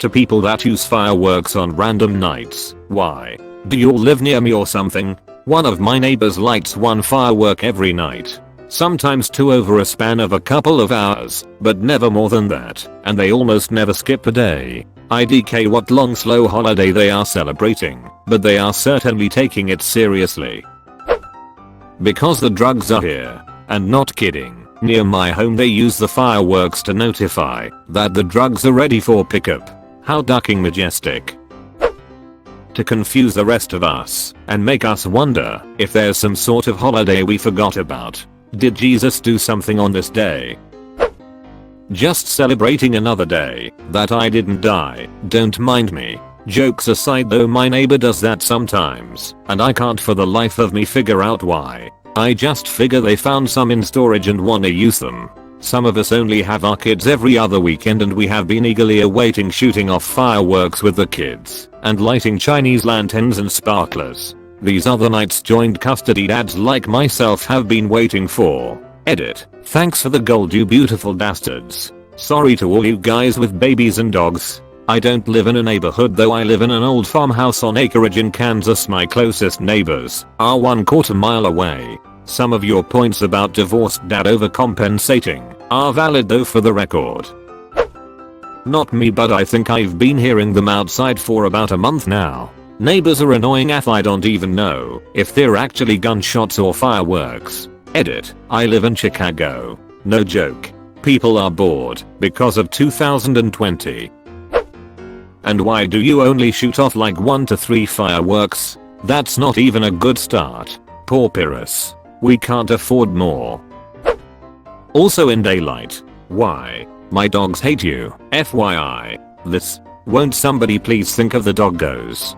To people that use fireworks on random nights, why? Do you all live near me or something? One of my neighbors lights one firework every night. Sometimes two over a span of a couple of hours, but never more than that, and they almost never skip a day. IDK what long slow holiday they are celebrating, but they are certainly taking it seriously. Because the drugs are here. And not kidding, near my home they use the fireworks to notify that the drugs are ready for pickup. How ducking majestic. To confuse the rest of us and make us wonder if there's some sort of holiday we forgot about. Did Jesus do something on this day? Just celebrating another day that I didn't die, don't mind me. Jokes aside though, my neighbor does that sometimes and I can't for the life of me figure out why. I just figure they found some in storage and wanna use them. Some of us only have our kids every other weekend and we have been eagerly awaiting shooting off fireworks with the kids and lighting Chinese lanterns and sparklers. These other nights joint custody dads like myself have been waiting for. Edit. Thanks for the gold you beautiful bastards. Sorry to all you guys with babies and dogs. I don't live in a neighborhood though, I live in an old farmhouse on acreage in Kansas. My closest neighbors are 1/4 mile away. Some of your points about divorced dad overcompensating are valid though, for the record. Not me, but I think I've been hearing them outside for about a month now. Neighbors are annoying AF. I don't even know if they're actually gunshots or fireworks. Edit. I live in Chicago. No joke. People are bored because of 2020. And why do you only shoot off like 1 to 3 fireworks? That's not even a good start. Poor Pyrrhus. We can't afford more. Also in daylight. Why? My dogs hate you. FYI. This. Won't somebody please think of the doggos?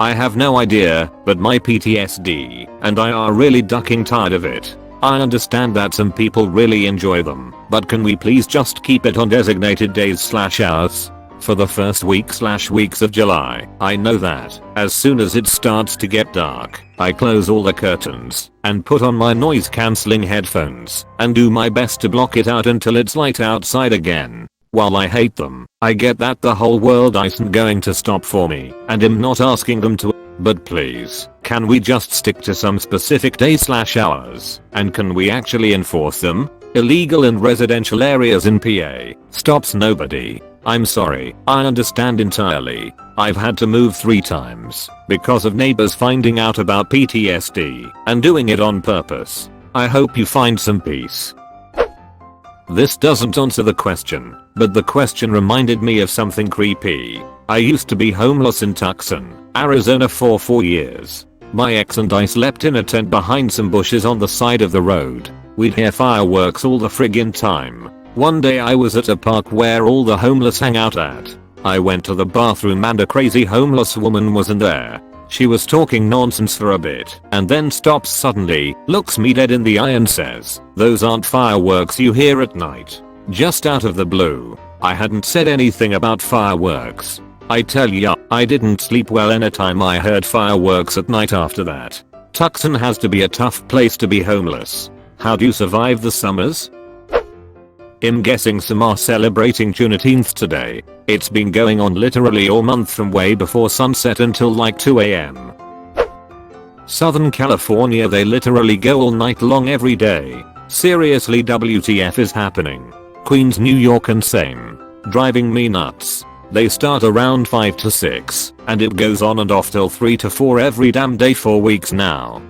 I have no idea, but my PTSD and I are really ducking tired of it. I understand that some people really enjoy them, but can we please just keep it on designated days/hours? For the first weeks of July, I know that as soon as it starts to get dark, I close all the curtains and put on my noise cancelling headphones and do my best to block it out until it's light outside again. While I hate them, I get that the whole world isn't going to stop for me and am not asking them to, but please, can we just stick to some specific days/hours, and can we actually enforce them? Illegal in residential areas in PA stops nobody. I'm sorry, I understand entirely. I've had to move 3 times because of neighbors finding out about PTSD and doing it on purpose. I hope you find some peace. This doesn't answer the question, but the question reminded me of something creepy. I used to be homeless in Tucson, Arizona for 4 years. My ex and I slept in a tent behind some bushes on the side of the road. We'd hear fireworks all the friggin' time. One day I was at a park where all the homeless hang out at. I went to the bathroom and a crazy homeless woman was in there. She was talking nonsense for a bit and then stops suddenly, looks me dead in the eye and says, "Those aren't fireworks you hear at night." Just out of the blue. I hadn't said anything about fireworks. I tell ya, I didn't sleep well anytime I heard fireworks at night after that. Tucson has to be a tough place to be homeless. How do you survive the summers? I'm guessing some are celebrating Juneteenth today. It's been going on literally all month from way before sunset until like 2 AM. Southern California, they literally go all night long every day. Seriously, WTF is happening? Queens, New York and same. Driving me nuts. They start around 5 to 6 and it goes on and off till 3 to 4 every damn day for weeks now.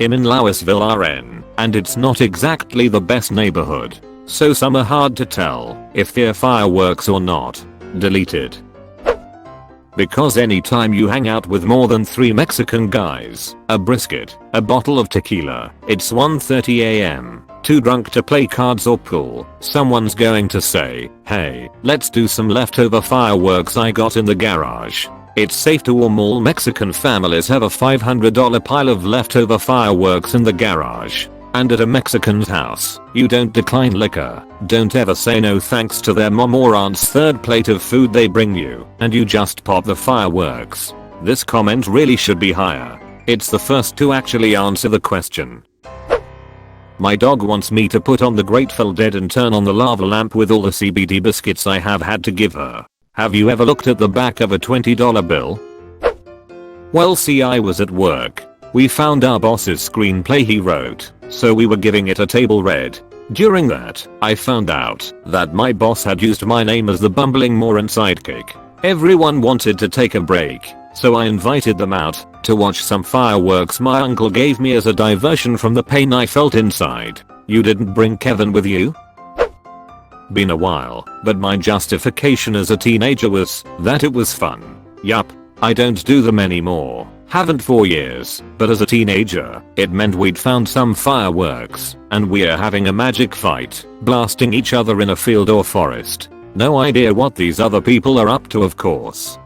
I'm in Louisville, RN, and it's not exactly the best neighborhood. So some are hard to tell if they're fireworks or not. Deleted. Because anytime you hang out with more than 3 Mexican guys, a brisket, a bottle of tequila, it's 1:30 AM, too drunk to play cards or pool, someone's going to say, "Hey, let's do some leftover fireworks I got in the garage." It's safe to assume all Mexican families have a $500 pile of leftover fireworks in the garage. And at a Mexican's house, you don't decline liquor, don't ever say no thanks to their mom or aunt's 3rd plate of food they bring you, and you just pop the fireworks. This comment really should be higher. It's the first to actually answer the question. My dog wants me to put on the Grateful Dead and turn on the lava lamp with all the CBD biscuits I have had to give her. Have you ever looked at the back of a $20 bill? Well, see, I was at work. We found our boss's screenplay he wrote, so we were giving it a table read. During that, I found out that my boss had used my name as the bumbling moron sidekick. Everyone wanted to take a break, so I invited them out to watch some fireworks my uncle gave me as a diversion from the pain I felt inside. You didn't bring Kevin with you? Been a while, but my justification as a teenager was that it was fun. Yup, I don't do them anymore. Haven't for years, but as a teenager, it meant we'd found some fireworks, and we're having a magic fight, blasting each other in a field or forest. No idea what these other people are up to, of course.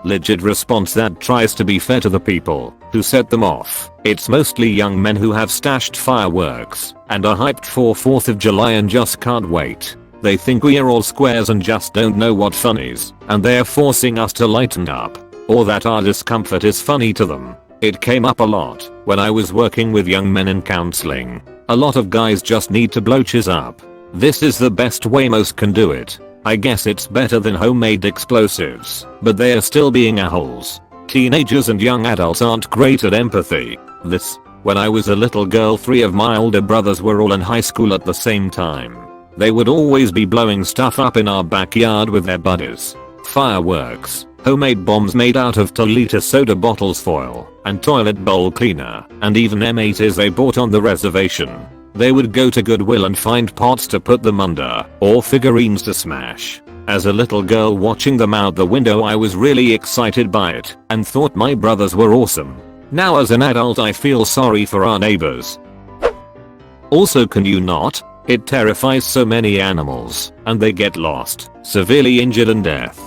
Legit response that tries to be fair to the people who set them off. It's mostly young men who have stashed fireworks and are hyped for 4th of July and just can't wait. They think we are all squares and just don't know what fun is, and they're forcing us to lighten up. Or that our discomfort is funny to them. It came up a lot when I was working with young men in counseling. A lot of guys just need to blow cheese up. This is the best way most can do it. I guess it's better than homemade explosives, but they are still being assholes. Teenagers and young adults aren't great at empathy. When I was a little girl, 3 of my older brothers were all in high school at the same time. They would always be blowing stuff up in our backyard with their buddies. Fireworks. Homemade bombs made out of 2-liter soda bottles, foil, and toilet bowl cleaner, and even M80s they bought on the reservation. They would go to Goodwill and find pots to put them under, or figurines to smash. As a little girl watching them out the window, I was really excited by it, and thought my brothers were awesome. Now as an adult I feel sorry for our neighbors. Also, can you not? It terrifies so many animals, and they get lost, severely injured and death.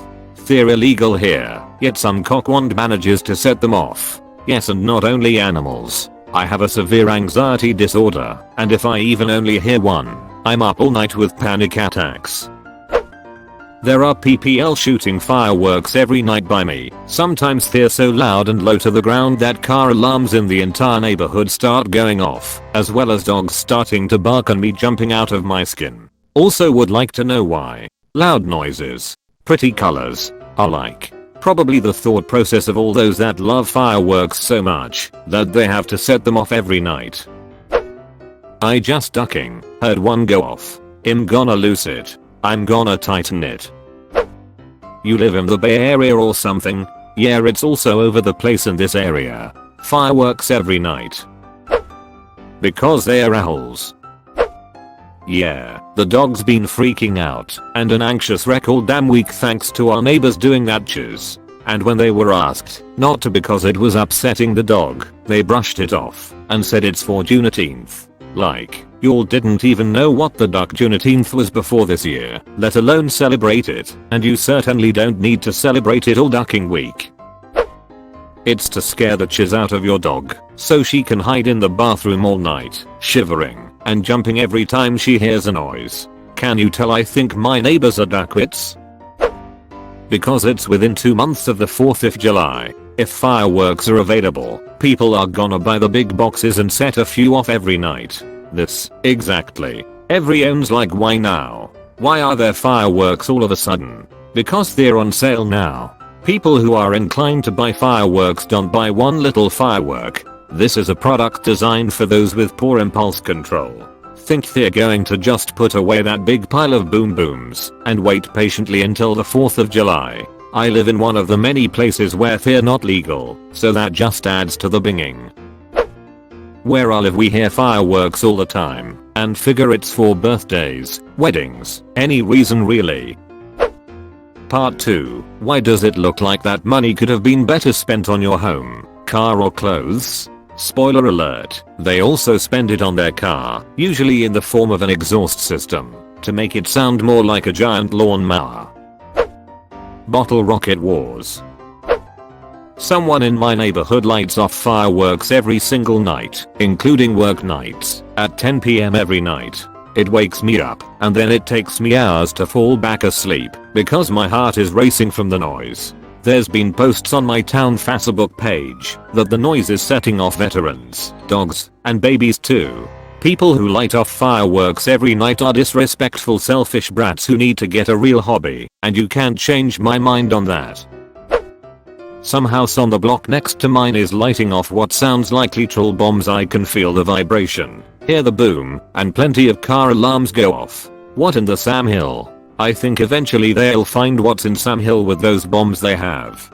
They're illegal here, yet some cockwand manages to set them off. Yes, and not only animals. I have a severe anxiety disorder, and if I even only hear one, I'm up all night with panic attacks. There are PPL shooting fireworks every night by me. Sometimes they're so loud and low to the ground that car alarms in the entire neighborhood start going off, as well as dogs starting to bark and me jumping out of my skin. Also would like to know why. Loud noises. Pretty colors. Are like. Probably the thought process of all those that love fireworks so much that they have to set them off every night. I just ducking. Heard one go off. I'm gonna lose it. I'm gonna tighten it. You live in the Bay Area or something? Yeah, it's also over the place in this area. Fireworks every night. Because they are assholes. Yeah, the dog's been freaking out and an anxious wreck all damn week thanks to our neighbors doing that cheers. And when they were asked not to because it was upsetting the dog, they brushed it off and said it's for Juneteenth. Like, y'all didn't even know what the duck Juneteenth was before this year, let alone celebrate it, and you certainly don't need to celebrate it all ducking week. It's to scare the chiz out of your dog, so she can hide in the bathroom all night, shivering and jumping every time she hears a noise. Can you tell I think my neighbors are duckwits? Because it's within 2 months of the 4th of July. If fireworks are available, people are gonna buy the big boxes and set a few off every night. Exactly. Everyone's like, why now? Why are there fireworks all of a sudden? Because they're on sale now. People who are inclined to buy fireworks don't buy one little firework. This is a product designed for those with poor impulse control. Think they're going to just put away that big pile of boom booms and wait patiently until the 4th of July. I live in one of the many places where they're not legal, so that just adds to the binging. Where I live we hear fireworks all the time and figure it's for birthdays, weddings, any reason really. Part 2. Why does it look like that money could have been better spent on your home, car or clothes? Spoiler alert, they also spend it on their car, usually in the form of an exhaust system, to make it sound more like a giant lawnmower. Bottle rocket wars. Someone in my neighborhood lights off fireworks every single night, including work nights, at 10 PM every night. It wakes me up, and then it takes me hours to fall back asleep, because my heart is racing from the noise. There's been posts on my town Facebook page that the noise is setting off veterans, dogs, and babies too. People who light off fireworks every night are disrespectful, selfish brats who need to get a real hobby, and you can't change my mind on that. Some house on the block next to mine is lighting off what sounds like literal bombs. I can feel the vibration, hear the boom, and plenty of car alarms go off. What in the Sam Hill? I think eventually they'll find what's in Sam Hill with those bombs they have.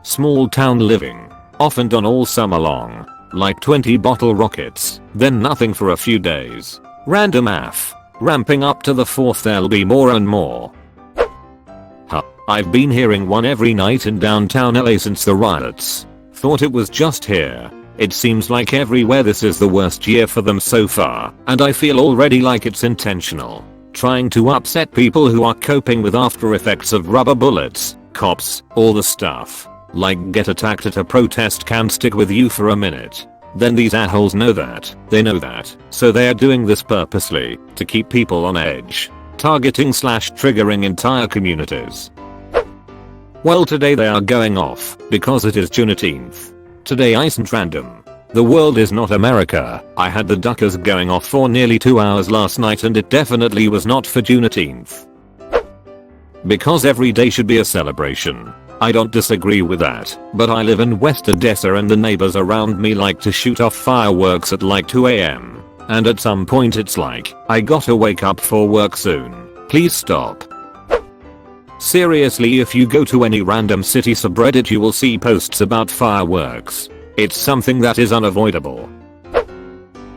Small town living. Often done all summer long. Like 20 bottle rockets, then nothing for a few days. Random AF. Ramping up to the 4th, there'll be more and more. Huh. I've been hearing one every night in downtown LA since the riots. Thought it was just here. It seems like everywhere this is the worst year for them so far, and I feel already like it's intentional. Trying to upset people who are coping with after effects of rubber bullets, cops, all the stuff. Like get attacked at a protest can stick with you for a minute. Then these assholes know that, so they're doing this purposely, to keep people on edge. Targeting / triggering entire communities. Well, today they are going off, because it is Juneteenth. Today isn't random. The world is not America. I had the duckers going off for nearly 2 hours last night and it definitely was not for Juneteenth. Because every day should be a celebration. I don't disagree with that, but I live in West Odessa and the neighbors around me like to shoot off fireworks at like 2 AM. And at some point it's like, I gotta wake up for work soon. Please stop. Seriously, if you go to any random city subreddit you will see posts about fireworks. It's something that is unavoidable.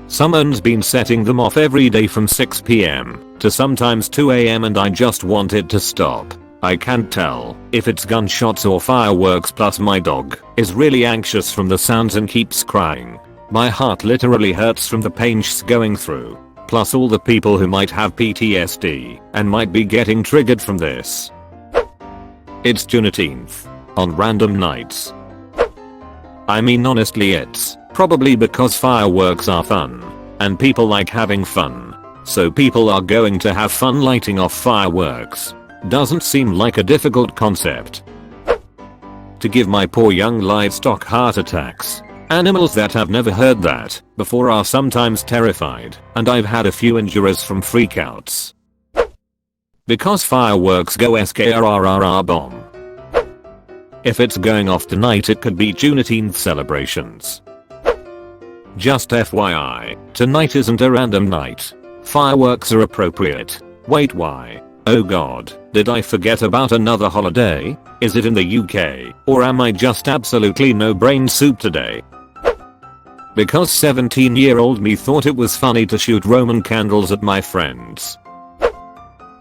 Someone's been setting them off every day from 6 PM to sometimes 2 AM and I just want it to stop. I can't tell if it's gunshots or fireworks, plus my dog is really anxious from the sounds and keeps crying. My heart literally hurts from the pain she's going through. Plus all the people who might have PTSD and might be getting triggered from this. It's Juneteenth. On random nights. I mean, honestly, it's probably because fireworks are fun. And people like having fun. So people are going to have fun lighting off fireworks. Doesn't seem like a difficult concept. To give my poor young livestock heart attacks. Animals that have never heard that before are sometimes terrified, and I've had a few injuries from freakouts. Because fireworks go SKRRR bomb. If it's going off tonight it could be Juneteenth celebrations. Just FYI, tonight isn't a random night. Fireworks are appropriate. Wait, why? Oh god, did I forget about another holiday? Is it in the UK, or am I just absolutely no brain soup today? Because 17-year-old me thought it was funny to shoot Roman candles at my friends.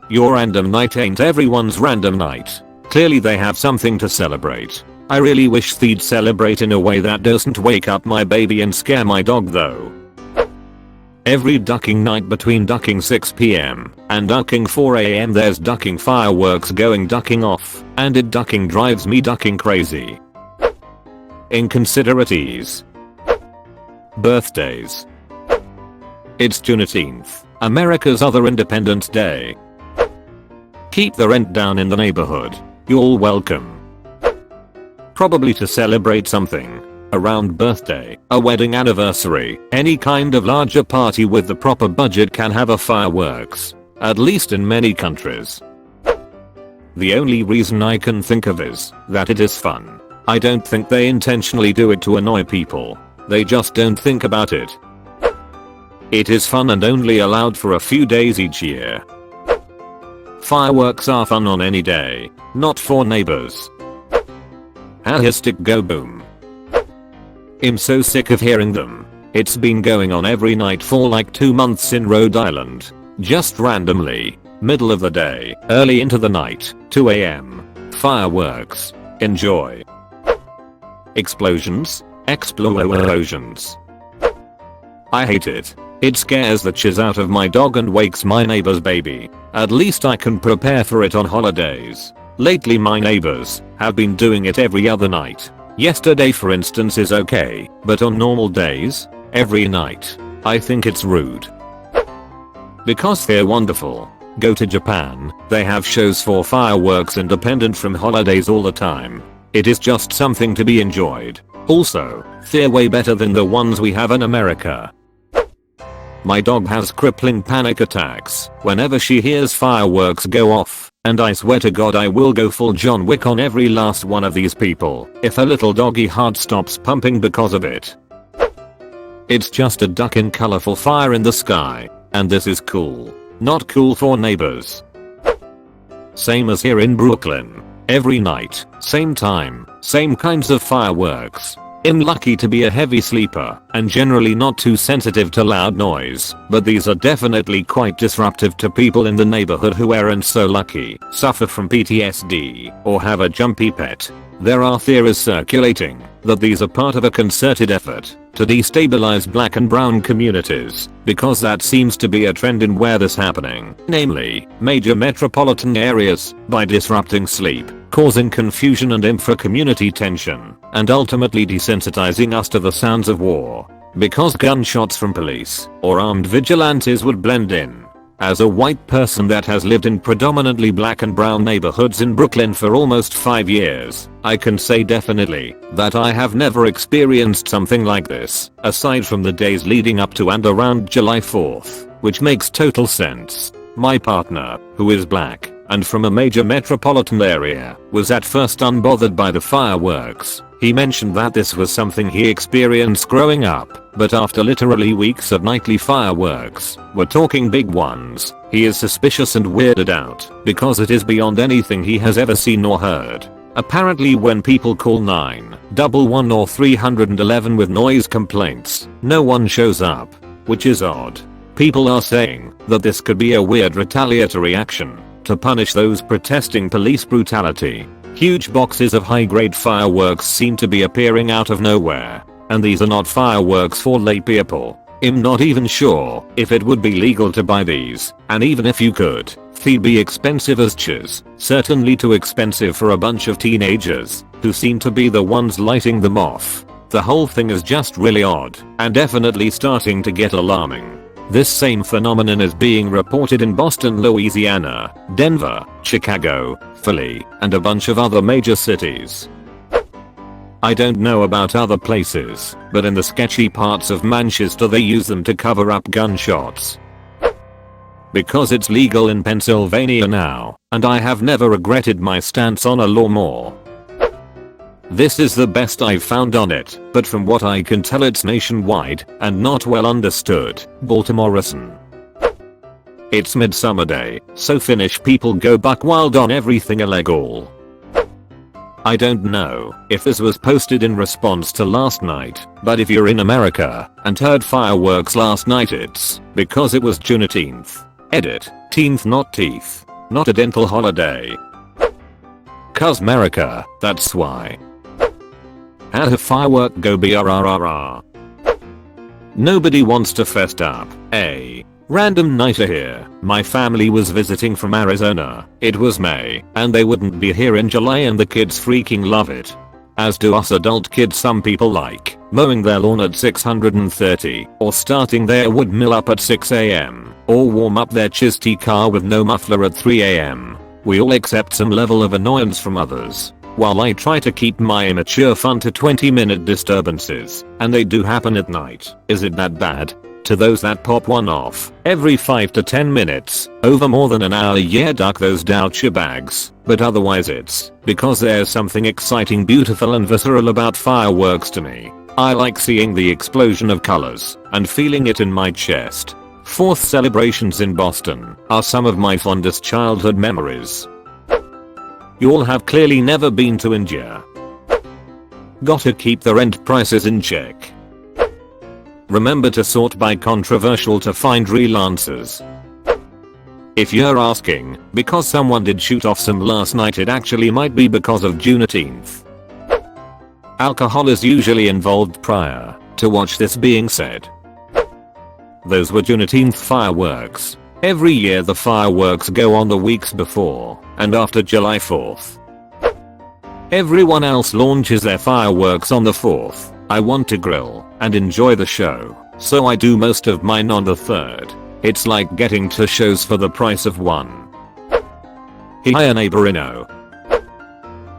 Your random night ain't everyone's random night. Clearly they have something to celebrate. I really wish they'd celebrate in a way that doesn't wake up my baby and scare my dog though. Every ducking night between ducking 6 PM and ducking 4 AM there's ducking fireworks ducking off, and it ducking drives me ducking crazy. Inconsideraties. Birthdays. It's Juneteenth, America's other Independence Day. Keep the rent down in the neighborhood. You're welcome. Probably to celebrate something. Around birthday, a wedding anniversary, any kind of larger party with the proper budget can have a fireworks. At least in many countries. The only reason I can think of is that it is fun. I don't think they intentionally do it to annoy people. They just don't think about it. It is fun and only allowed for a few days each year. Fireworks are fun on any day, not for neighbors. Stick go boom. I'm so sick of hearing them. It's been going on every night for like 2 months in Rhode Island. Just randomly. Middle of the day, early into the night, 2 AM. Fireworks. Enjoy. Explosions. Explosions. I hate it. It scares the chiz out of my dog and wakes my neighbor's baby. At least I can prepare for it on holidays. Lately my neighbors have been doing it every other night. Yesterday for instance is okay, but on normal days, every night. I think it's rude. Because they're wonderful. Go to Japan, they have shows for fireworks independent from holidays all the time. It is just something to be enjoyed. Also, they're way better than the ones we have in America. My dog has crippling panic attacks whenever she hears fireworks go off, and I swear to God I will go full John Wick on every last one of these people if a little doggy heart stops pumping because of it. It's just a duck in colorful fire in the sky, and this is cool. Not cool for neighbors. Same as here in Brooklyn. Every night, same time, same kinds of fireworks. I'm lucky to be a heavy sleeper and generally not too sensitive to loud noise, but these are definitely quite disruptive to people in the neighborhood who aren't so lucky, suffer from PTSD, or have a jumpy pet. There are theories circulating that these are part of a concerted effort to destabilize black and brown communities, because that seems to be a trend in where this happening, namely, major metropolitan areas, by disrupting sleep, causing confusion and intra-community tension, and ultimately desensitizing us to the sounds of war. Because gunshots from police or armed vigilantes would blend in. As a white person that has lived in predominantly black and brown neighborhoods in Brooklyn for almost 5 years, I can say definitely that I have never experienced something like this, aside from the days leading up to and around July 4th, which makes total sense. My partner, who is black and from a major metropolitan area, was at first unbothered by the fireworks. He mentioned that this was something he experienced growing up, but after literally weeks of nightly fireworks, we're talking big ones, he is suspicious and weirded out because it is beyond anything he has ever seen or heard. Apparently when people call 911 or 311 with noise complaints, no one shows up, which is odd. People are saying that this could be a weird retaliatory action to punish those protesting police brutality. Huge boxes of high-grade fireworks seem to be appearing out of nowhere, and these are not fireworks for lay people. I'm not even sure if it would be legal to buy these, and even if you could, they'd be expensive as cheese, certainly too expensive for a bunch of teenagers, who seem to be the ones lighting them off. The whole thing is just really odd, and definitely starting to get alarming. This same phenomenon is being reported in Boston, Louisiana, Denver, Chicago, Philly, and a bunch of other major cities. I don't know about other places, but in the sketchy parts of Manchester they use them to cover up gunshots. Because it's legal in Pennsylvania now, and I have never regretted my stance on a law more. This is the best I've found on it, but from what I can tell it's nationwide and not well understood. Baltimorean. It's Midsummer Day, so Finnish people go buck wild on everything illegal. I don't know if this was posted in response to last night, but if you're in America and heard fireworks last night, it's because it was Juneteenth. Edit, teenth not teeth. Not a dental holiday. 'Cause America, that's why. Had a firework go brrrr. Nobody wants to fest up, eh? Random nighter here. My family was visiting from Arizona. It was May, and they wouldn't be here in July, and the kids freaking love it. As do us adult kids. Some people like mowing their lawn at 630, or starting their wood mill up at 6 AM, or warm up their chisty car with no muffler at 3 AM. We all accept some level of annoyance from others. While I try to keep my immature fun to 20-minute disturbances, and they do happen at night, is it that bad? To those that pop one off every 5 to 10 minutes, over more than an hour, yeah, duck those douche bags, but otherwise it's because there's something exciting, beautiful and visceral about fireworks to me. I like seeing the explosion of colors and feeling it in my chest. 4th celebrations in Boston are some of my fondest childhood memories. You all have clearly never been to India. Gotta keep the rent prices in check. Remember to sort by controversial to find real answers. If you're asking because someone did shoot off some last night, it actually might be because of Juneteenth. Alcohol is usually involved prior to watch this being said. Those were Juneteenth fireworks. Every year the fireworks go on the weeks before and after July 4th. Everyone else launches their fireworks on the 4th. I want to grill and enjoy the show, so I do most of mine on the 3rd. It's like getting to shows for the price of one. Hiya neighborino.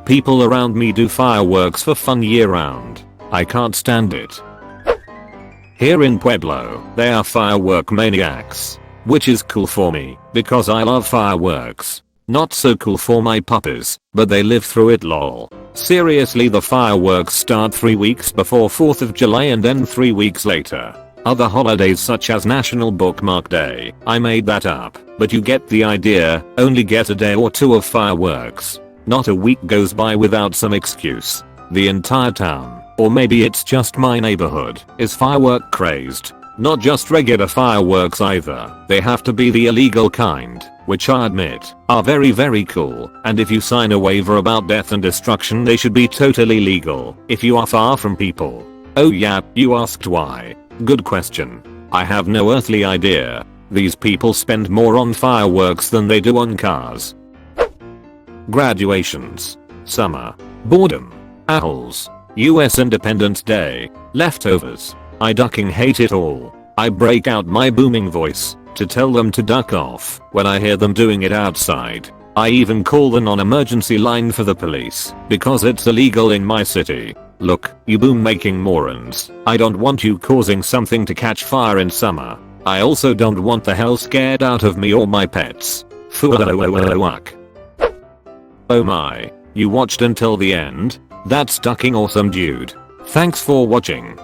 People around me do fireworks for fun year round. I can't stand it. Here in Pueblo, they are firework maniacs. Which is cool for me, because I love fireworks. Not so cool for my puppies, but they live through it lol. Seriously, the fireworks start 3 weeks before 4th of July and end 3 weeks later. Other holidays such as National Bookmark Day, I made that up, but you get the idea, only get a day or two of fireworks. Not a week goes by without some excuse. The entire town, or maybe it's just my neighborhood, is firework crazed. Not just regular fireworks either, they have to be the illegal kind, which I admit, are very cool, and if you sign a waiver about death and destruction they should be totally legal, if you are far from people. Oh yeah, you asked why. Good question. I have no earthly idea. These people spend more on fireworks than they do on cars. Graduations. Summer. Boredom. Owls. US Independence Day. Leftovers. I ducking hate it all. I break out my booming voice to tell them to duck off when I hear them doing it outside. I even call the non-emergency line for the police because it's illegal in my city. Look, you boom making morons. I don't want you causing something to catch fire in summer. I also don't want the hell scared out of me or my pets. Oh my, you watched until the end? That's ducking awesome dude. Thanks for watching.